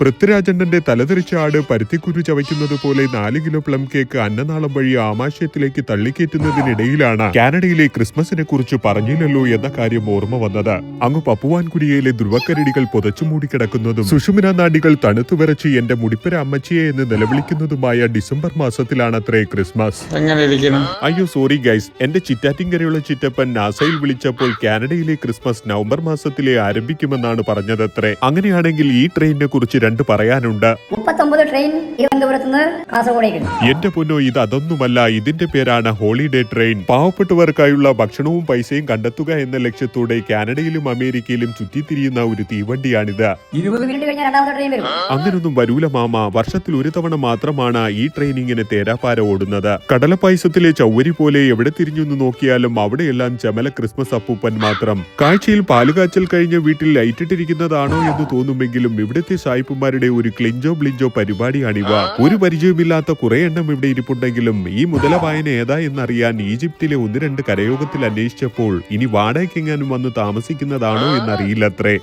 പൃഥ്വിരാജന്റെ തലതെറിച്ച ആട് പരുത്തിക്കുരു ചവയ്ക്കുന്നത് പോലെ 4 kilo plum cake അന്നനാളം വഴി ആമാശയത്തിലേക്ക് തള്ളിക്കയറ്റുന്നതിനിടയിലാണ് കാനഡയിലെ ക്രിസ്മസിനെ കുറിച്ച് പറഞ്ഞില്ലല്ലോ എന്ന കാര്യം ഓർമ്മ വന്നത്. അങ്ങ് പപ്പുവാൻകുരിയയിലെ ധ്രുവക്കരടികൾ പുതച്ചു മൂടിക്കിടക്കുന്നതും സുഷുമിന നാഡികൾ തണുത്തു വിറച്ച് എന്റെ മുടിപ്പര അമ്മച്ചിയെ എന്ന് നിലവിളിക്കുന്നതുമായ ഡിസംബർ മാസത്തിലാണത്രേ ക്രിസ്മസ്. അയ്യോ സോറി ഗൈസ്, എന്റെ ചിറ്റാറ്റിങ്കരയുള്ള ചിറ്റപ്പൻ നാസയിൽ വിളിച്ചപ്പോൾ കാനഡയിലെ ക്രിസ്മസ് നവംബർ മാസത്തിലെ ആരംഭിക്കുമെന്നാണ് പറഞ്ഞതത്രേ. അങ്ങനെയാണെങ്കിൽ ഈ ട്രെയിനിനെ കുറിച്ച് രണ്ട് പറയാനുണ്ട്. 39 ട്രെയിൻ എന്റെ പൊന്നോ, ഇത് അതൊന്നുമല്ല. ഇതിന്റെ പേരാണ് ഹോളിഡേ ട്രെയിൻ. പാവപ്പെട്ടവർക്കായുള്ള ഭക്ഷണവും പൈസയും കണ്ടെത്തുക എന്ന ലക്ഷ്യത്തോടെ കാനഡയിലും അമേരിക്കയിലും ചുറ്റിത്തിരിയുന്ന ഒരു തീവണ്ടിയാണിത്. അങ്ങനൊന്നും വരൂല മാമ. വർഷത്തിൽ ഒരു തവണ മാത്രമാണ് ഈ ട്രെയിൻ ഇങ്ങനെ തേരാപ്പാര ഓടുന്നത്. കടലപ്പായസത്തിലെ ചൗവരി പോലെ എവിടെ തിരിഞ്ഞൊന്ന് നോക്കിയാലും അവിടെയെല്ലാം ചമല ക്രിസ്മസ് അപ്പൂപ്പൻ മാത്രം. കാഴ്ചയിൽ പാലുകാച്ചൽ കഴിഞ്ഞ വീട്ടിൽ ലൈറ്റിട്ടിരിക്കുന്നതാണോ എന്ന് തോന്നുമെങ്കിലും ഇവിടുത്തെ സായിപ്പുമാരുടെ ഒരു ക്ലിഞ്ചോ ബ്ലിഞ്ചോ പരിപാടിയാണിവ. ഒരു പരിചയമില്ലാത്ത കുറെ എണ്ണം ഇവിടെ ഇരിപ്പുണ്ടെങ്കിലും ഈ മുതല വായന ഏതാ എന്നറിയാൻ ഈജിപ്തിലെ 1-2 കരയോഗത്തിൽ അന്വേഷിച്ചപ്പോൾ ഇനി വാടകയ്ക്കെങ്ങാനും വന്ന് താമസിക്കുന്നതാണോ എന്നറിയില്ലത്രേ.